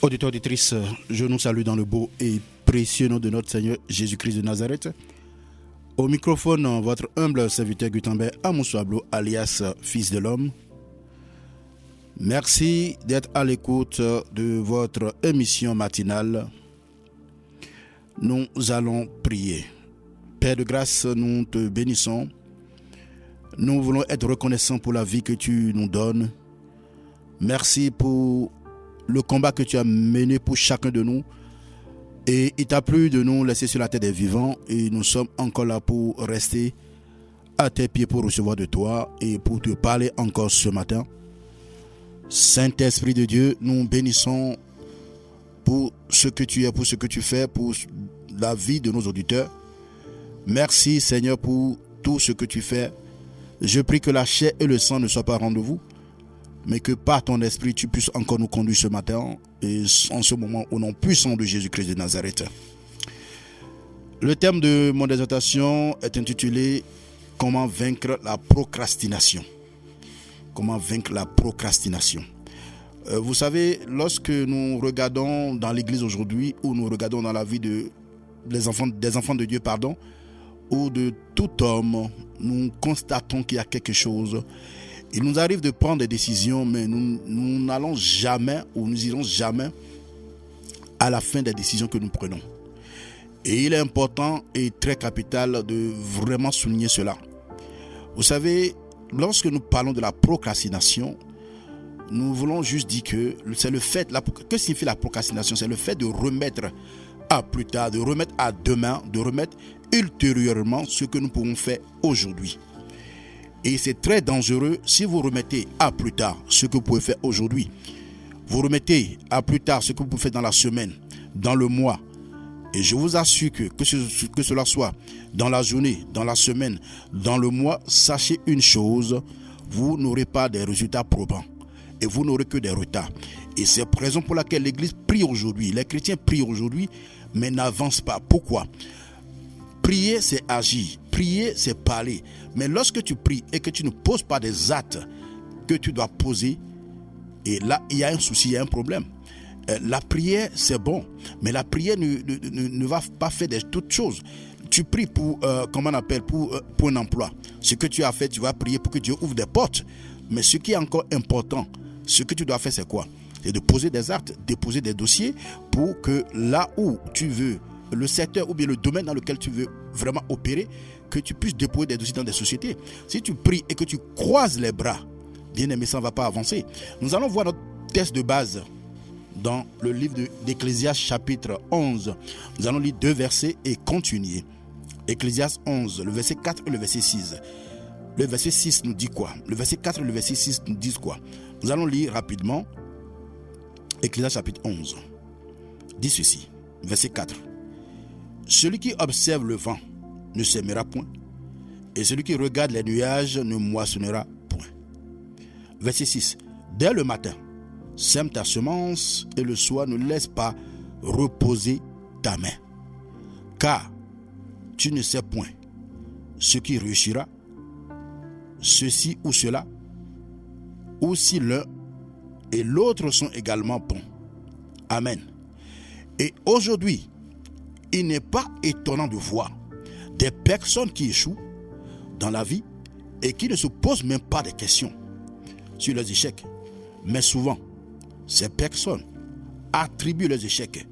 Auditeurs, auditrices, je nous salue dans le beau et précieux nom de notre Seigneur Jésus-Christ de Nazareth. Au microphone, votre humble serviteur Gutenberg Amoussouablo, alias Fils de l'Homme. Merci d'être à l'écoute de votre émission matinale. Nous allons prier. Père de grâce, nous te bénissons. Nous voulons être reconnaissants pour la vie que tu nous donnes. Merci pour le combat que tu as mené pour chacun de nous. Et il t'a plu de nous laisser sur la terre des vivants. Et nous sommes encore là pour rester à tes pieds pour recevoir de toi et pour te parler encore ce matin. Saint-Esprit de Dieu, nous bénissons pour ce que tu es, pour ce que tu fais, pour la vie de nos auditeurs. Merci Seigneur pour tout ce que tu fais. Je prie que la chair et le sang ne soient pas rendez-vous, mais que par ton esprit, tu puisses encore nous conduire ce matin et en ce moment au nom puissant de Jésus-Christ de Nazareth. Le thème de mon exhortation est intitulé « Comment vaincre la procrastination ». Comment vaincre la procrastination. Vous savez, lorsque nous regardons dans l'église aujourd'hui, ou nous regardons dans la vie des enfants de Dieu, ou de tout homme, nous constatons qu'il y a quelque chose. Il nous arrive de prendre des décisions, mais nous n'allons jamais, ou nous irons jamais à la fin des décisions que nous prenons. Et il est important et très capital de vraiment souligner cela. Vous savez, lorsque nous parlons de la procrastination, nous voulons juste dire que c'est le fait, que signifie la procrastination? C'est le fait de remettre à plus tard, de remettre à demain, de remettre ultérieurement ce que nous pouvons faire aujourd'hui. Et c'est très dangereux si vous remettez à plus tard ce que vous pouvez faire aujourd'hui. Vous remettez à plus tard ce que vous pouvez faire dans la semaine, dans le mois. Et je vous assure que cela soit dans la journée, dans la semaine, dans le mois, sachez une chose, vous n'aurez pas des résultats probants. Et vous n'aurez que des retards. Et c'est la raison pour laquelle l'Église prie aujourd'hui. Les chrétiens prient aujourd'hui, mais n'avancent pas. Pourquoi? Prier, c'est agir. Prier, c'est parler. Mais lorsque tu pries et que tu ne poses pas des actes que tu dois poser, et là, il y a un souci, il y a un problème. La prière, c'est bon, mais la prière ne va pas faire toutes choses. Tu pries pour, pour un emploi. Ce que tu as fait, tu vas prier pour que Dieu ouvre des portes. Mais ce qui est encore important, ce que tu dois faire, c'est quoi? C'est de poser des actes, déposer des dossiers pour que là où tu veux, le secteur ou bien le domaine dans lequel tu veux vraiment opérer, que tu puisses déposer des dossiers dans des sociétés. Si tu pries et que tu croises les bras, bien aimé, ça ne va pas avancer. Nous allons voir notre test de base dans le livre d'Ecclésiaste chapitre 11. Nous allons lire 2 versets et continuer. Ecclésiaste 11, le verset 4 et le verset 6. Le verset 6 nous dit quoi? Le verset 4 et le verset 6 nous disent quoi? Nous allons lire rapidement Ecclésiaste chapitre 11. Dit ceci, verset 4. Celui qui observe le vent ne sèmera point, et celui qui regarde les nuages ne moissonnera point. Verset 6. Dès le matin, sème ta semence, et le soir ne laisse pas reposer ta main. Car tu ne sais point ce qui réussira, ceci ou cela, ou si l'un et l'autre sont également bons. Amen. Et aujourd'hui, il n'est pas étonnant de voir des personnes qui échouent dans la vie et qui ne se posent même pas de questions sur leurs échecs. Mais souvent, ces personnes attribuent leurs échecs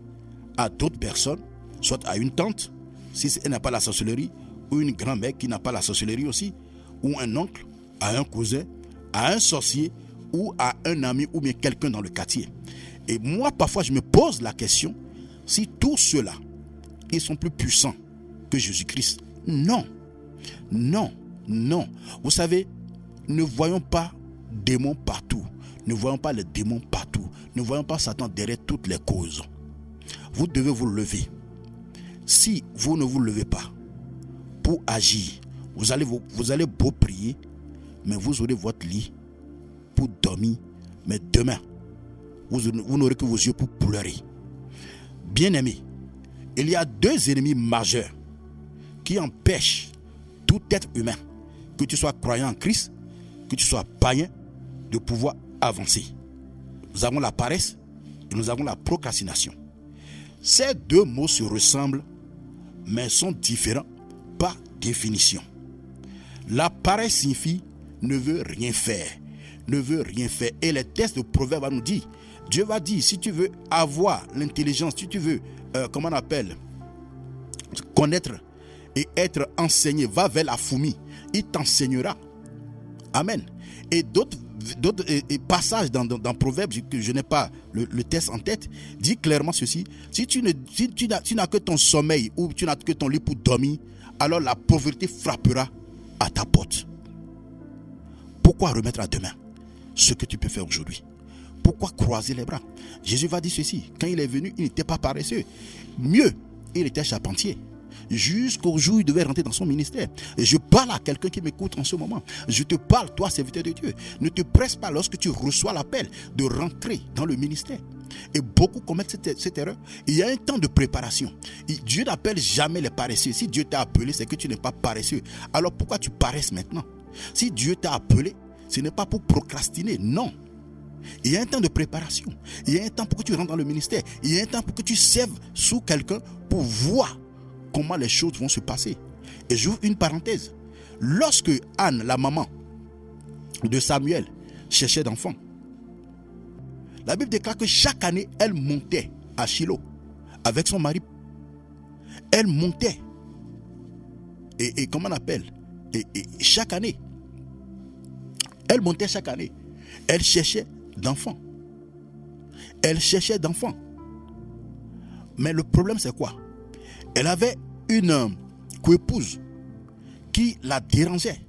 à d'autres personnes, soit à une tante, si elle n'a pas la sorcellerie, ou une grand-mère qui n'a pas la sorcellerie aussi, ou un oncle, à un cousin, à un sorcier, ou à un ami, ou bien quelqu'un dans le quartier. Et moi, parfois, je me pose la question, si tous ceux-là, ils sont plus puissants que Jésus-Christ. Non, non, non. Vous savez, ne voyons pas démons partout. Ne voyons pas les démons partout. Ne voyons pas Satan derrière toutes les causes. Vous devez vous lever. Si vous ne vous levez pas pour agir, vous allez beau prier, mais vous aurez votre lit pour dormir. Mais demain, vous n'aurez que vos yeux pour pleurer. Bien-aimés, il y a 2 ennemis majeurs qui empêchent tout être humain, que tu sois croyant en Christ, que tu sois païen, de pouvoir avancer. Nous avons la paresse nous avons la procrastination. Ces deux mots se ressemblent, mais sont différents par définition. La paresse signifie ne veut rien faire. Ne veut rien faire. Et les textes de Proverbes va nous dire, Dieu va dire, si tu veux avoir l'intelligence, si tu veux, comment on appelle, connaître et être enseigné, va vers la fourmi, il t'enseignera. Amen. Et d'autres passages dans Proverbes, que je n'ai pas le texte en tête, dit clairement ceci: si tu n'as que ton sommeil ou tu n'as que ton lit pour dormir, alors la pauvreté frappera à ta porte. Pourquoi remettre à demain ce que tu peux faire aujourd'hui? Pourquoi croiser les bras? Jésus va dire ceci: quand il est venu, il n'était pas paresseux. Mieux, il était charpentier. Jusqu'au jour où il devait rentrer dans son ministère. Et je parle à quelqu'un qui m'écoute en ce moment. Je te parle, toi, serviteur de Dieu. Ne te presse pas lorsque tu reçois l'appel de rentrer dans le ministère. Et beaucoup commettent cette erreur. Il y a un temps de préparation. Dieu n'appelle jamais les paresseux. Si Dieu t'a appelé, c'est que tu n'es pas paresseux. Alors pourquoi tu paresses maintenant? Si Dieu t'a appelé, ce n'est pas pour procrastiner, non. Il y a un temps de préparation. Il y a un temps pour que tu rentres dans le ministère. Il y a un temps pour que tu serves sous quelqu'un pour voir comment les choses vont se passer. Et j'ouvre une parenthèse. Lorsque Anne, la maman de Samuel, cherchait d'enfants, la Bible déclare que chaque année, elle montait à Shilo avec son mari. Elle montait. Et comment on appelle? Et chaque année. Elle montait chaque année. Elle cherchait d'enfants. Elle cherchait d'enfants. Mais le problème, c'est quoi? Elle avait une coépouse qui la dérangeait.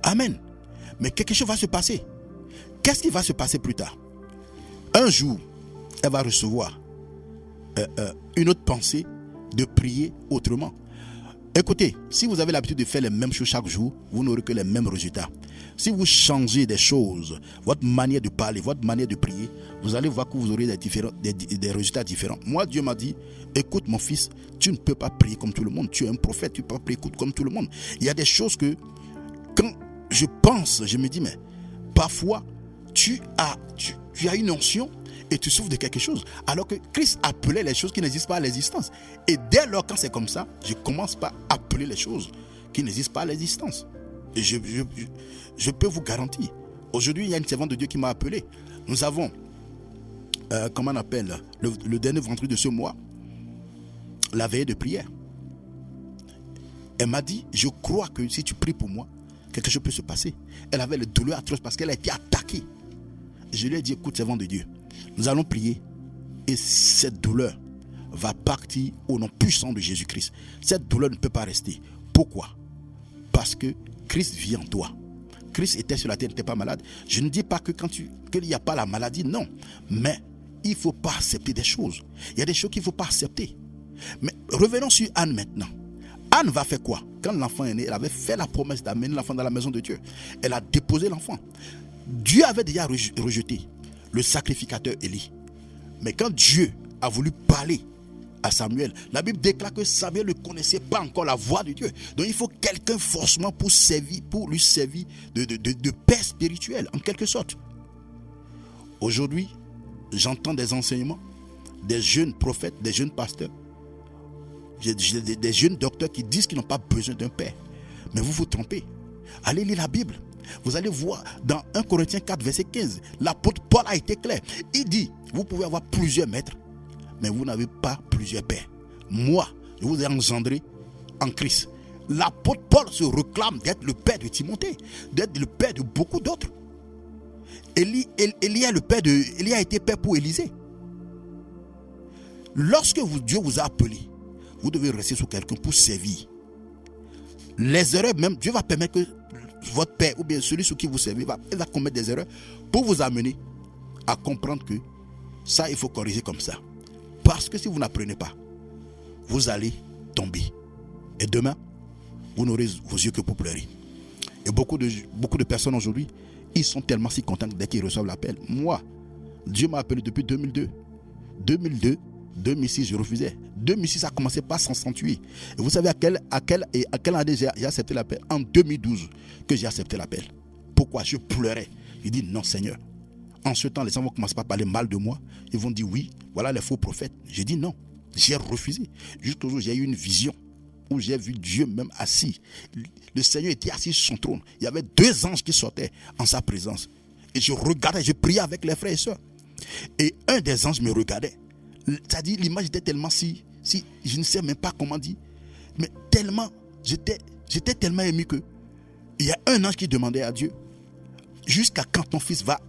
Amen. Mais quelque chose va se passer. Qu'est-ce qui va se passer plus tard? Un jour, elle va recevoir une autre pensée de prier autrement. Écoutez, si vous avez l'habitude de faire les mêmes choses chaque jour, vous n'aurez que les mêmes résultats. Si vous changez des choses, votre manière de parler, votre manière de prier, vous allez voir que vous aurez des résultats différents. Moi, Dieu m'a dit: écoute mon fils, tu ne peux pas prier comme tout le monde. Tu es un prophète, tu ne peux pas prier comme tout le monde. Il y a des choses que, quand je pense, je me dis, mais parfois, tu as une onction et tu souffres de quelque chose. Alors que Christ appelait les choses qui n'existent pas à l'existence. Et dès lors, quand c'est comme ça, je commence par appeler les choses qui n'existent pas à l'existence. Et je peux vous garantir. Aujourd'hui, il y a une servante de Dieu qui m'a appelé. Nous avons, comment on appelle, le dernier vendredi de ce mois, la veillée de prière. Elle m'a dit: je crois que si tu pries pour moi, quelque chose peut se passer. Elle avait le douleur atroce parce qu'elle a été attaquée. Je lui ai dit: écoute, servante de Dieu, nous allons prier et cette douleur va partir au nom puissant de Jésus-Christ. Cette douleur ne peut pas rester. Pourquoi? Parce que Christ vit en toi. Christ était sur la terre, n'était pas malade. Je ne dis pas que qu'il n'y a pas la maladie, non. Mais il ne faut pas accepter des choses. Il y a des choses qu'il ne faut pas accepter. Mais revenons sur Anne maintenant. Anne va faire quoi? Quand l'enfant est né, elle avait fait la promesse d'amener l'enfant dans la maison de Dieu. Elle a déposé l'enfant. Dieu avait déjà rejeté le sacrificateur Élie. Mais quand Dieu a voulu parler à Samuel, la Bible déclare que Samuel ne connaissait pas encore la voix de Dieu. Donc il faut quelqu'un forcément pour lui servir de père spirituel, en quelque sorte. Aujourd'hui, j'entends des enseignements, des jeunes prophètes, des jeunes pasteurs, des jeunes docteurs qui disent qu'ils n'ont pas besoin d'un père. Mais vous vous trompez. Allez lire la Bible. Vous allez voir dans 1 Corinthiens 4, verset 15, l'apôtre Paul a été clair. Il dit: vous pouvez avoir plusieurs maîtres, mais vous n'avez pas plusieurs pères. Moi, je vous ai engendré en Christ. L'apôtre Paul se réclame d'être le père de Timothée, d'être le père de beaucoup d'autres. Élie a été père pour Élisée. Lorsque Dieu vous a appelé, vous devez rester sous quelqu'un pour servir. Les erreurs, même, Dieu va permettre que votre père ou bien celui sous qui vous servez va commettre des erreurs pour vous amener à comprendre que ça, il faut corriger comme ça. Parce que si vous n'apprenez pas, vous allez tomber. Et demain, vous n'aurez vos yeux que pour pleurer. Et beaucoup de personnes aujourd'hui, ils sont tellement si contents dès qu'ils reçoivent l'appel. Moi, Dieu m'a appelé depuis 2002. 2006, je refusais. 2006, ça a commencé par 168. Et vous savez à quelle année j'ai accepté l'appel? En 2012 que j'ai accepté l'appel. Pourquoi? Je pleurais. Il dit non Seigneur. En ce temps, les gens vont commencer par parler mal de moi. Ils vont dire oui, voilà les faux prophètes. J'ai dit non. J'ai refusé. Jusqu'au jour où j'ai eu une vision où j'ai vu Dieu même assis. Le Seigneur était assis sur son trône. Il y avait 2 anges qui sortaient en sa présence. Et je regardais, je priais avec les frères et sœurs. Et un des anges me regardait. C'est-à-dire, l'image était tellement si je ne sais même pas comment dire. Mais tellement, j'étais tellement ému que il y a un ange qui demandait à Dieu, jusqu'à quand ton fils va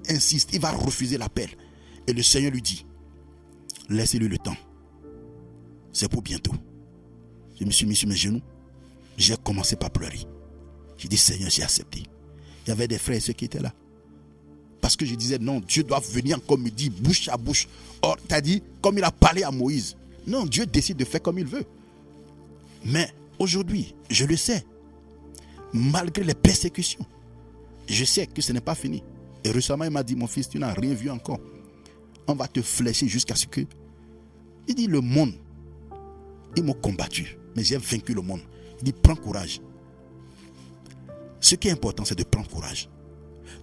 insister, il va refuser l'appel. Et le Seigneur lui dit, laissez-lui le temps. C'est pour bientôt. Je me suis mis sur mes genoux. J'ai commencé par pleurer. J'ai dit, Seigneur, j'ai accepté. Il y avait des frères et ceux qui étaient là. Parce que je disais, non, Dieu doit venir, comme il dit, bouche à bouche. Or, t'as dit, comme il a parlé à Moïse. Non, Dieu décide de faire comme il veut. Mais aujourd'hui, je le sais. Malgré les persécutions, je sais que ce n'est pas fini. Et récemment, il m'a dit, mon fils, tu n'as rien vu encore. On va te flécher jusqu'à ce que... Il dit, le monde, ils m'ont combattu, mais j'ai vaincu le monde. Il dit, prends courage. Ce qui est important, c'est de prendre courage.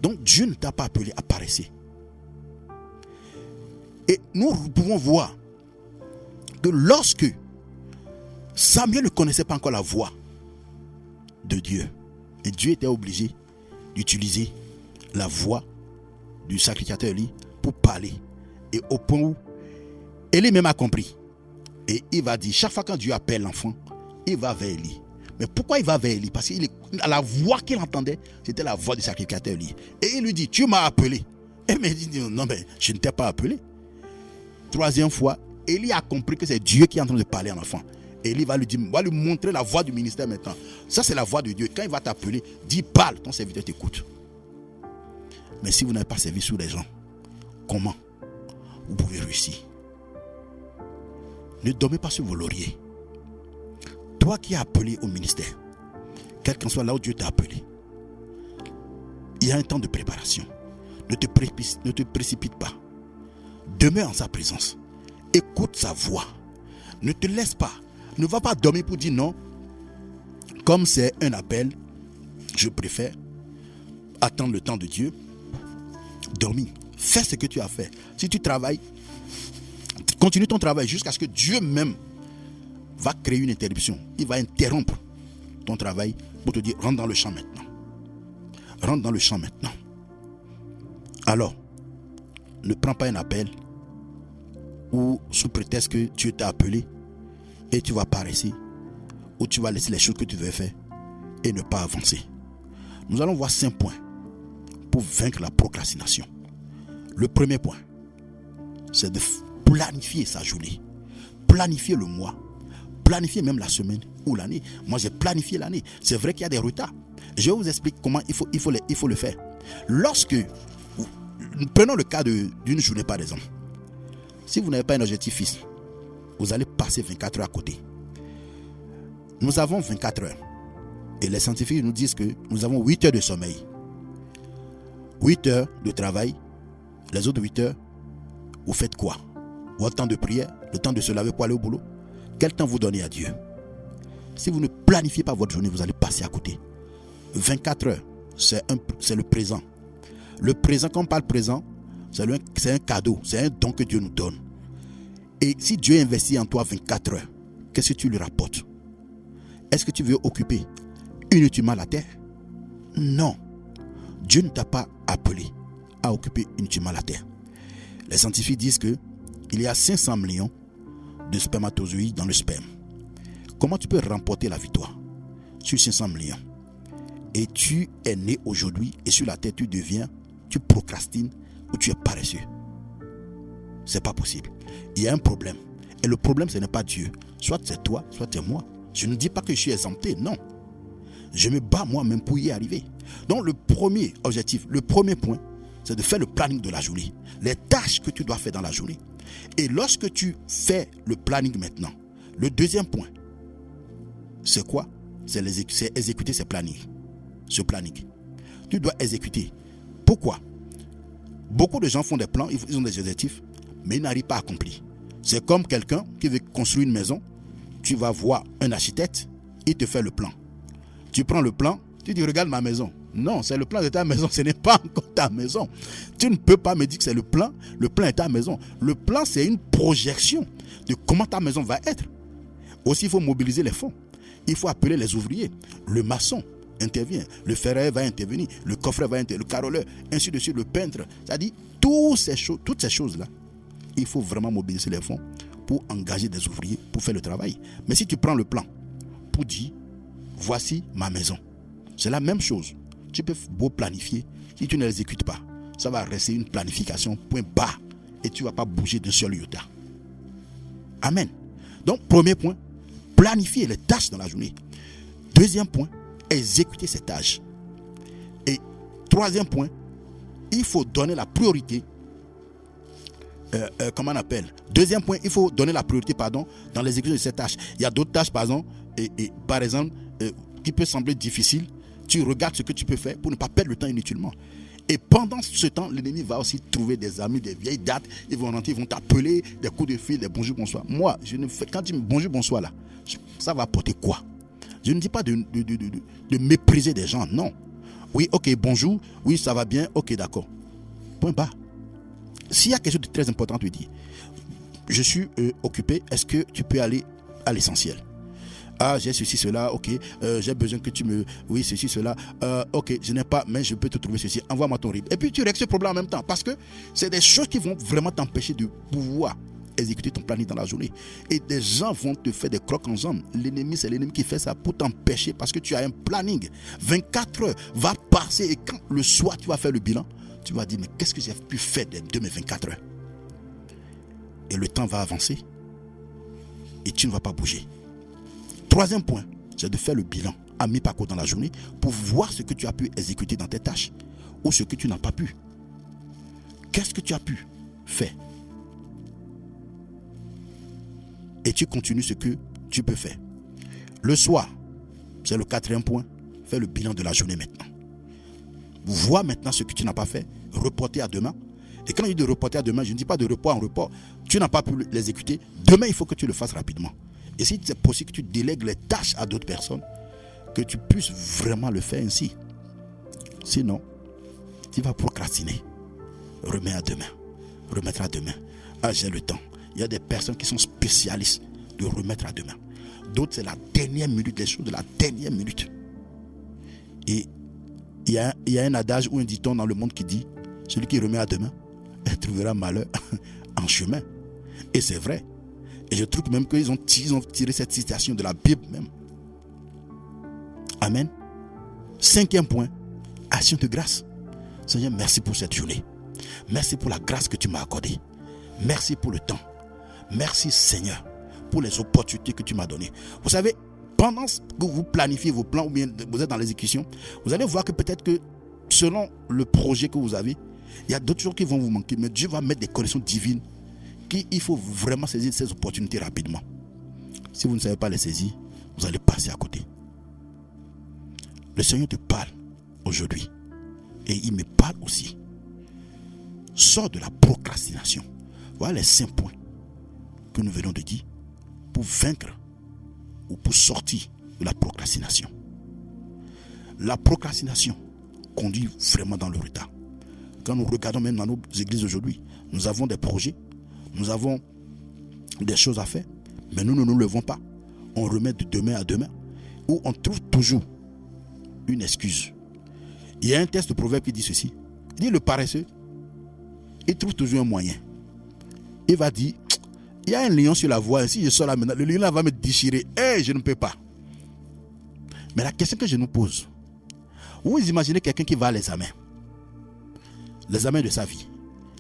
Donc, Dieu ne t'a pas appelé à paresser. Et nous pouvons voir que lorsque Samuel ne connaissait pas encore la voix de Dieu, et Dieu était obligé d'utiliser la voix du sacrificateur Élie pour parler. Et au point où Élie même a compris. Et il va dire, chaque fois quand Dieu appelle l'enfant, il va vers Élie. Mais pourquoi il va vers Élie? Parce que la voix qu'il entendait, c'était la voix du sacrificateur Élie. Et il lui dit, tu m'as appelé. Et il dit, non mais je ne t'ai pas appelé. 3e fois, Élie a compris que c'est Dieu qui est en train de parler à l'enfant. Élie va lui dire, va lui montrer la voix du ministère maintenant. Ça c'est la voix de Dieu. Quand il va t'appeler, dis parle, ton serviteur t'écoute. Mais si vous n'avez pas servi sous les gens, comment vous pouvez réussir? Ne dormez pas sur vos lauriers. Toi qui es appelé au ministère, quel qu'en soit là où Dieu t'a appelé, il y a un temps de préparation. Ne te précipite pas. Demeure en sa présence. Écoute sa voix. Ne te laisse pas. Ne va pas dormir pour dire non. Comme c'est un appel, je préfère attendre le temps de Dieu. Dormir. Fais ce que tu as fait. Si tu travailles, continue ton travail jusqu'à ce que Dieu même va créer une interruption. Il va interrompre ton travail pour te dire rentre dans le champ maintenant. Rentre dans le champ maintenant. Alors, ne prends pas un appel ou sous prétexte que Dieu t'a appelé et tu vas paresser ou tu vas laisser les choses que tu veux faire et ne pas avancer. Nous allons voir 5 points pour vaincre la procrastination. Le premier point, c'est de planifier sa journée, planifier le mois, planifier même la semaine ou l'année. Moi, j'ai planifié l'année. C'est vrai qu'il y a des retards. Je vous explique comment il faut le faire. Lorsque, prenons le cas d'une journée par exemple. Si vous n'avez pas un objectif fixe, vous allez passer 24 heures à côté. Nous avons 24 heures. Et les scientifiques nous disent que nous avons 8 heures de sommeil. 8 heures de travail. Les autres 8 heures, vous faites quoi? Votre temps de prière, le temps de se laver pour aller au boulot. Quel temps vous donnez à Dieu? Si vous ne planifiez pas votre journée, vous allez passer à côté. 24 heures, c'est le présent. Le présent, quand on parle présent, c'est un cadeau, c'est un don que Dieu nous donne. Et si Dieu investit en toi 24 heures, qu'est-ce que tu lui rapportes? Est-ce que tu veux occuper inutilement la terre? Non. Dieu ne t'a pas appelé à occuper inutilement la terre. Les scientifiques disent que il y a 500 millions de spermatozoïdes dans le sperme. Comment tu peux remporter la victoire sur 500 millions? Et tu es né aujourd'hui et sur la terre tu procrastines ou tu es paresseux. C'est pas possible. Il y a un problème. Et le problème, ce n'est pas Dieu. Soit c'est toi, soit c'est moi. Je ne dis pas que je suis exempté, non. Je me bats moi-même pour y arriver. Donc le premier objectif, le premier point, c'est de faire le planning de la journée. Les tâches que tu dois faire dans la journée. Et lorsque tu fais le planning maintenant, le deuxième point, c'est quoi? C'est exécuter ce planning. Tu dois exécuter. Pourquoi? Beaucoup de gens font des plans, ils ont des objectifs, mais ils n'arrivent pas à accomplir. C'est comme quelqu'un qui veut construire une maison. Tu vas voir un architecte, il te fait le plan. Tu prends le plan, tu dis regarde ma maison. Non, c'est le plan de ta maison, ce n'est pas encore ta maison. Tu ne peux pas me dire que c'est le plan. Le plan est ta maison. Le plan, c'est une projection de comment ta maison va être. Aussi, il faut mobiliser les fonds. Il faut appeler les ouvriers. Le maçon intervient. Le ferrailleur va intervenir. Le coffreur va intervenir. Le caroleur, ainsi de suite, le peintre. C'est-à-dire, toutes ces choses-là, il faut vraiment mobiliser les fonds pour engager des ouvriers pour faire le travail. Mais si tu prends le plan pour dire, voici ma maison, c'est la même chose. Tu peux beau planifier, si tu ne l'exécutes pas, ça va rester une planification point bas et tu ne vas pas bouger d'un seul iota. Amen. Donc, premier point, planifier les tâches dans la journée. Deuxième point, exécuter ces tâches. Et troisième point, il faut donner la priorité. Comment on appelle? Deuxième point, il faut donner la priorité, dans l'exécution de ces tâches. Il y a d'autres tâches, par exemple, qui peut sembler difficiles. Tu regardes ce que tu peux faire pour ne pas perdre le temps inutilement. Et pendant ce temps, l'ennemi va aussi trouver des amis, des vieilles dates. Ils vont rentrer, ils vont t'appeler, des coups de fil, des bonjour, bonsoir. Moi, quand tu me dis bonjour, bonsoir là, ça va apporter quoi? Je ne dis pas de mépriser des gens, non. Oui, ok, bonjour, oui, ça va bien, ok, d'accord. Point bas. S'il y a quelque chose de très important, tu dis, je suis occupé, est-ce que tu peux aller à l'essentiel? Ah, j'ai ceci, cela, ok, j'ai besoin que tu me... Oui, ceci, cela, ok, je n'ai pas, mais je peux te trouver ceci, envoie-moi ton RIB. Et puis tu règles ce problème en même temps, parce que c'est des choses qui vont vraiment t'empêcher de pouvoir exécuter ton planning dans la journée. Et des gens vont te faire des crocs en jambes. L'ennemi, c'est l'ennemi qui fait ça pour t'empêcher, parce que tu as un planning. 24 heures va passer, et quand le soir tu vas faire le bilan, tu vas dire, mais qu'est-ce que j'ai pu faire de mes 24 heures? Et le temps va avancer, et tu ne vas pas bouger. Troisième point, c'est de faire le bilan à mi-parcours dans la journée pour voir ce que tu as pu exécuter dans tes tâches ou ce que tu n'as pas pu. Qu'est-ce que tu as pu faire? Et tu continues ce que tu peux faire. Le soir, c'est le quatrième point, fais le bilan de la journée maintenant. Vois maintenant ce que tu n'as pas fait, reporter à demain. Et quand je dis de reporter à demain, je ne dis pas de report en report. Tu n'as pas pu l'exécuter. Demain, il faut que tu le fasses rapidement. Et si c'est possible que tu délègues les tâches à d'autres personnes, que tu puisses vraiment le faire ainsi. Sinon, tu vas procrastiner. Remets à demain. Remettre à demain. Ah, j'ai le temps. Il y a des personnes qui sont spécialistes de remettre à demain. D'autres, c'est la dernière minute, les choses de la dernière minute. Et il y a un adage ou un dicton dans le monde qui dit, celui qui remet à demain, trouvera malheur en chemin. Et c'est vrai. Et je trouve même qu'ils ont tiré cette citation de la Bible même. Amen. Cinquième point, action de grâce. Seigneur, merci pour cette journée. Merci pour la grâce que tu m'as accordée. Merci pour le temps. Merci Seigneur pour les opportunités que tu m'as données. Vous savez, pendant que vous planifiez vos plans ou bien vous êtes dans l'exécution, vous allez voir que peut-être que selon le projet que vous avez, il y a d'autres choses qui vont vous manquer. Mais Dieu va mettre des conditions divines qu'il faut vraiment saisir ces opportunités rapidement. Si vous ne savez pas les saisir, vous allez passer à côté. Le Seigneur te parle aujourd'hui. Et il me parle aussi. Sors de la procrastination. Voilà les 5 points que nous venons de dire pour vaincre ou pour sortir de la procrastination. La procrastination conduit vraiment dans le retard. Quand nous regardons même dans nos églises aujourd'hui, nous avons des projets, nous avons des choses à faire, mais nous ne nous levons pas. On remet de demain à demain, ou on trouve toujours une excuse. Il y a un texte de Proverbe qui dit ceci. Il dit le paresseux, il trouve toujours un moyen. Il va dire, il y a un lion sur la voie, si je sors là maintenant, le lion là va me déchirer. Je ne peux pas. Mais la question que je nous pose, vous imaginez quelqu'un qui va à l'examen de sa vie,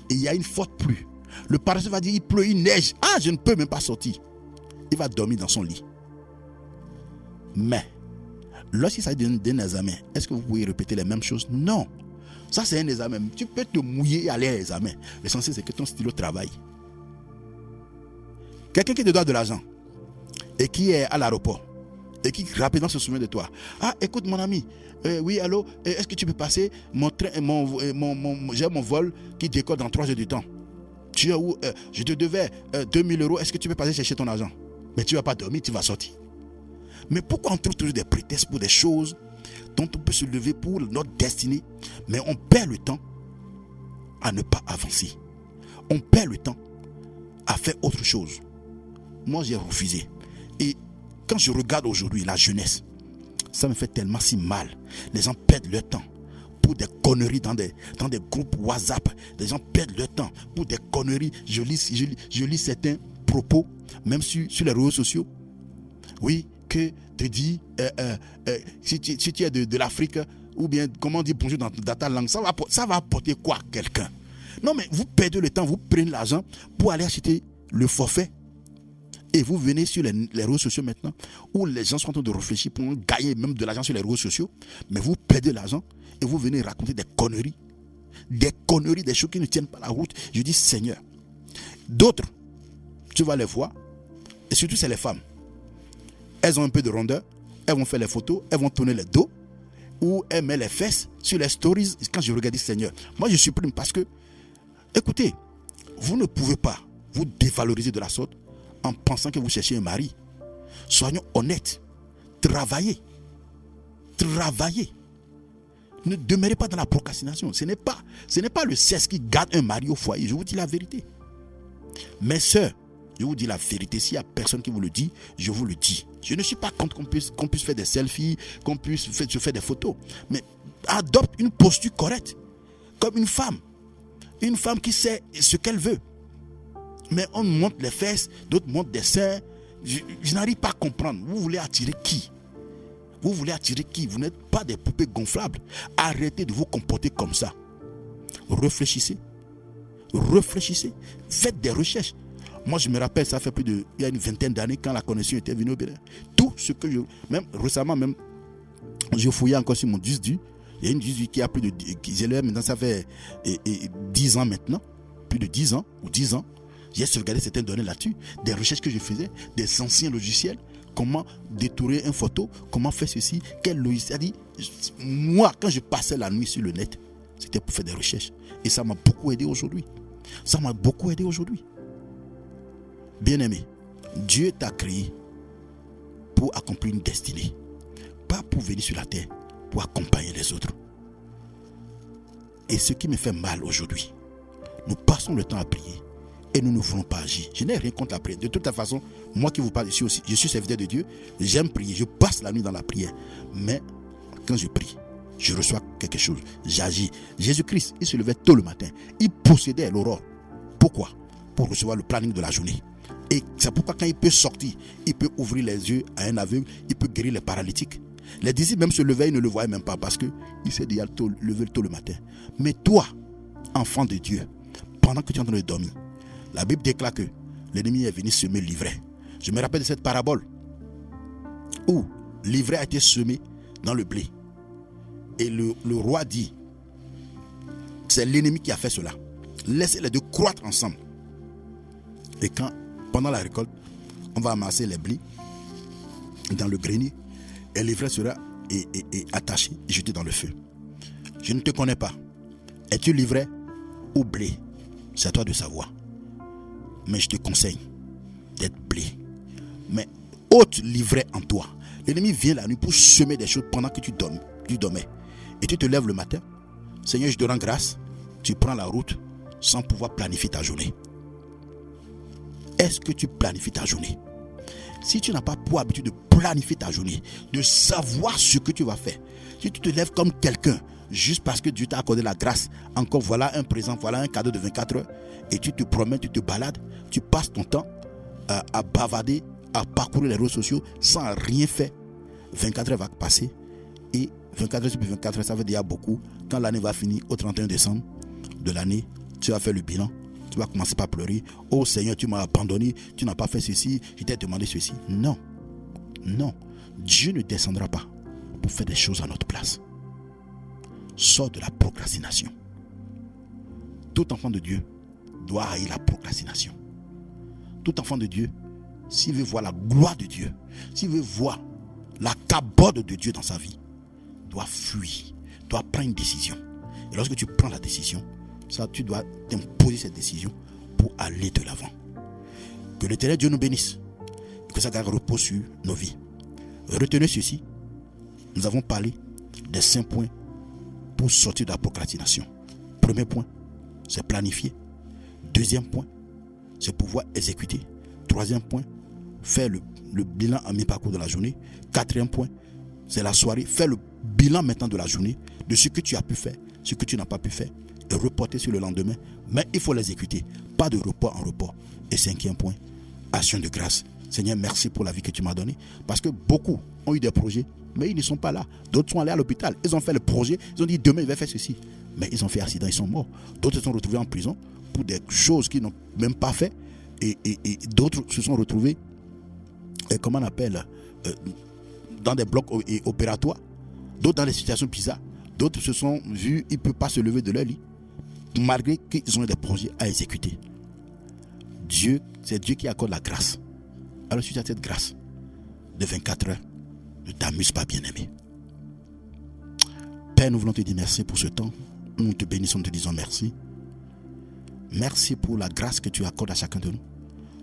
et il y a une forte pluie. Le paresseux va dire, il pleut, il neige. Je ne peux même pas sortir. Il va dormir dans son lit. Mais, lorsqu'il s'agit d'un examen, est-ce que vous pouvez répéter les mêmes choses? Non. Ça, c'est un examen. Tu peux te mouiller et aller à l'examen. L'essentiel, c'est que ton stylo travaille. Quelqu'un qui te doit de l'argent et qui est à l'aéroport et qui rapidement se souvient de toi. Écoute mon ami, oui, allô, est-ce que tu peux passer mon train, j'ai mon vol qui décolle dans 3 heures du temps. Tu es où? Je te devais 2000 €, est-ce que tu peux passer chercher ton argent? Mais tu ne vas pas dormir, tu vas sortir. Mais pourquoi on trouve toujours des prétextes pour des choses dont on peut se lever pour notre destinée, mais on perd le temps à ne pas avancer. On perd le temps à faire autre chose. Moi, j'ai refusé. Et quand je regarde aujourd'hui la jeunesse, ça me fait tellement si mal. Les gens perdent leur temps pour des conneries dans des groupes WhatsApp. Les gens perdent leur temps pour des conneries. Je lis certains propos, même sur les réseaux sociaux. Oui, que te dit, si tu es de l'Afrique, ou bien comment on dit bonjour dans ta langue, ça va apporter quoi à quelqu'un? Non, mais vous perdez le temps, vous prenez l'argent pour aller acheter le forfait. Et vous venez sur les réseaux sociaux maintenant, où les gens sont en train de réfléchir pour gagner même de l'argent sur les réseaux sociaux, mais vous perdez l'argent et vous venez raconter des conneries, des choses qui ne tiennent pas la route. Je dis, Seigneur, d'autres, tu vas les voir, et surtout c'est les femmes. Elles ont un peu de rondeur, elles vont faire les photos, elles vont tourner les dos, ou elles mettent les fesses sur les stories. Quand je regarde, Seigneur, moi je supprime parce que, écoutez, vous ne pouvez pas vous dévaloriser de la sorte en pensant que vous cherchez un mari. Soyons honnêtes. Travaillez. Ne demeurez pas dans la procrastination. Ce n'est pas le sexe qui garde un mari au foyer. Je vous dis la vérité. Mes sœurs, je vous dis la vérité. S'il n'y a personne qui vous le dit, je vous le dis. Je ne suis pas contre qu'on puisse faire des selfies, qu'on puisse se faire des photos. Mais adopte une posture correcte. Comme une femme. Une femme qui sait ce qu'elle veut. Mais on monte les fesses, d'autres montent des seins. Je n'arrive pas à comprendre. Vous voulez attirer qui? Vous n'êtes pas des poupées gonflables. Arrêtez de vous comporter comme ça. Réfléchissez. Faites des recherches. Moi, je me rappelle, ça fait il y a une vingtaine d'années, quand la connexion était venue au Bénin. Tout ce que même récemment, je fouillais encore sur mon disque dur. Il y a une disque qui a plus de... Maintenant, ça fait 10 ans maintenant. Plus de 10 ans ou 10 ans. J'ai sauvegardé certaines données là-dessus, des recherches que je faisais, des anciens logiciels, comment détourer une photo, comment faire ceci, quel logiciel. Moi, quand je passais la nuit sur le net, c'était pour faire des recherches. Et ça m'a beaucoup aidé aujourd'hui. Bien-aimé, Dieu t'a créé pour accomplir une destinée, pas pour venir sur la terre, pour accompagner les autres. Et ce qui me fait mal aujourd'hui, nous passons le temps à prier. Et nous ne voulons pas agir. Je n'ai rien contre la prière. De toute façon, moi qui vous parle ici aussi, je suis serviteur de Dieu. J'aime prier. Je passe la nuit dans la prière. Mais quand je prie, je reçois quelque chose. J'agis. Jésus-Christ, il se levait tôt le matin. Il possédait l'aurore. Pourquoi? Pour recevoir le planning de la journée. Et c'est pourquoi quand il peut sortir, il peut ouvrir les yeux à un aveugle. Il peut guérir les paralytiques. Les disciples même se levaient, ils ne le voyaient même pas parce qu'il s'est dit, lever tôt le matin. Mais toi, enfant de Dieu, pendant que tu es en train de dormir, la Bible déclare que l'ennemi est venu semer l'ivraie. Je me rappelle de cette parabole où l'ivraie a été semé dans le blé. Et le roi dit, c'est l'ennemi qui a fait cela. Laissez les deux croître ensemble. Et quand, pendant la récolte, on va amasser les blés dans le grenier et l'ivraie sera attachée et jetée dans le feu. Je ne te connais pas. Es-tu l'ivraie ou blé? C'est à toi de savoir. Mais je te conseille d'être blé. Mais ôte l'ivraie en toi. L'ennemi vient la nuit pour semer des choses pendant que tu dormais. Et tu te lèves le matin. Seigneur, je te rends grâce. Tu prends la route sans pouvoir planifier ta journée. Est-ce que tu planifies ta journée? Si tu n'as pas pour habitude de planifier ta journée, de savoir ce que tu vas faire, si tu te lèves comme quelqu'un, juste parce que Dieu t'a accordé la grâce, encore voilà un présent, voilà un cadeau de 24 heures, et tu te promènes, tu te balades, tu passes ton temps à bavader, à parcourir les réseaux sociaux sans rien faire. 24 heures va passer, et 24 heures sur 24 heures, ça veut dire beaucoup. Quand l'année va finir au 31 décembre de l'année, tu vas faire le bilan, tu vas commencer par pleurer. Oh Seigneur, tu m'as abandonné, tu n'as pas fait ceci, je t'ai demandé ceci. Non, Dieu ne descendra pas pour faire des choses à notre place. Sors de la procrastination. Tout enfant de Dieu doit haïr la procrastination. Tout enfant de Dieu, s'il veut voir la gloire de Dieu, s'il veut voir la cabode de Dieu dans sa vie, doit fuir, doit prendre une décision. Et lorsque tu prends la décision, ça, tu dois t'imposer cette décision pour aller de l'avant. Que l'Éternel Dieu nous bénisse et que sa grâce repose sur nos vies. Retenez ceci, nous avons parlé des 5 points pour sortir de la procrastination. Premier point, c'est planifier. Deuxième point, c'est pouvoir exécuter. Troisième point, faire le bilan à mi-parcours de la journée. Quatrième point, c'est la soirée. Faire le bilan maintenant de la journée, de ce que tu as pu faire, ce que tu n'as pas pu faire, et reporter sur le lendemain. Mais il faut l'exécuter. Pas de report en report. Et cinquième point, action de grâce. Seigneur, merci pour la vie que tu m'as donnée. Parce que beaucoup ont eu des projets, mais ils ne sont pas là. D'autres sont allés à l'hôpital. Ils ont fait le projet. Ils ont dit demain, je vais faire ceci. Mais ils ont fait accident, ils sont morts. D'autres se sont retrouvés en prison pour des choses qu'ils n'ont même pas fait. Et d'autres se sont retrouvés, comment on appelle, dans des blocs opératoires. D'autres dans des situations bizarres. D'autres se sont vus, ils ne peuvent pas se lever de leur lit, malgré qu'ils ont des projets à exécuter. Dieu, c'est Dieu qui accorde la grâce. Alors si tu as cette grâce de 24 heures, ne t'amuse pas, bien-aimé. Père, nous voulons te dire merci pour ce temps. Nous te bénissons, nous te disons merci. Merci pour la grâce que tu accordes à chacun de nous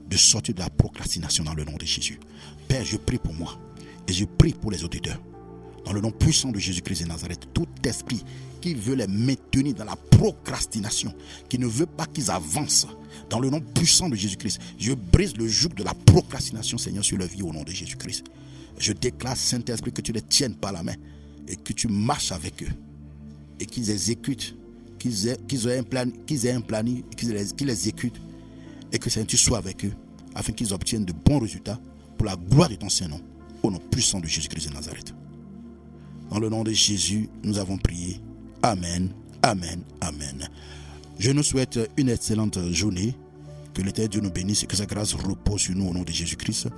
de sortir de la procrastination dans le nom de Jésus. Père, je prie pour moi et je prie pour les auditeurs. Dans le nom puissant de Jésus-Christ de Nazareth, tout esprit qui veut les maintenir dans la procrastination, qui ne veut pas qu'ils avancent, dans le nom puissant de Jésus-Christ, je brise le joug de la procrastination, Seigneur, sur leur vie au nom de Jésus-Christ. Je déclare, Saint-Esprit, que tu les tiennes par la main et que tu marches avec eux et qu'ils exécutent, qu'ils aient un planning, qu'ils les exécutent et que Seigneur, tu sois avec eux afin qu'ils obtiennent de bons résultats pour la gloire de ton Saint-Nom, au nom puissant de Jésus-Christ de Nazareth. Dans le nom de Jésus, nous avons prié. Amen, amen, amen. Je nous souhaite une excellente journée. Que l'Éternel Dieu nous bénisse et que sa grâce repose sur nous au nom de Jésus-Christ.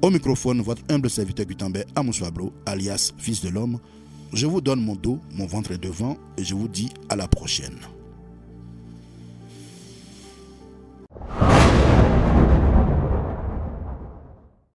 Au microphone, votre humble serviteur Gutenberg Amousouablo, alias Fils de l'Homme. Je vous donne mon dos, mon ventre est devant et je vous dis à la prochaine.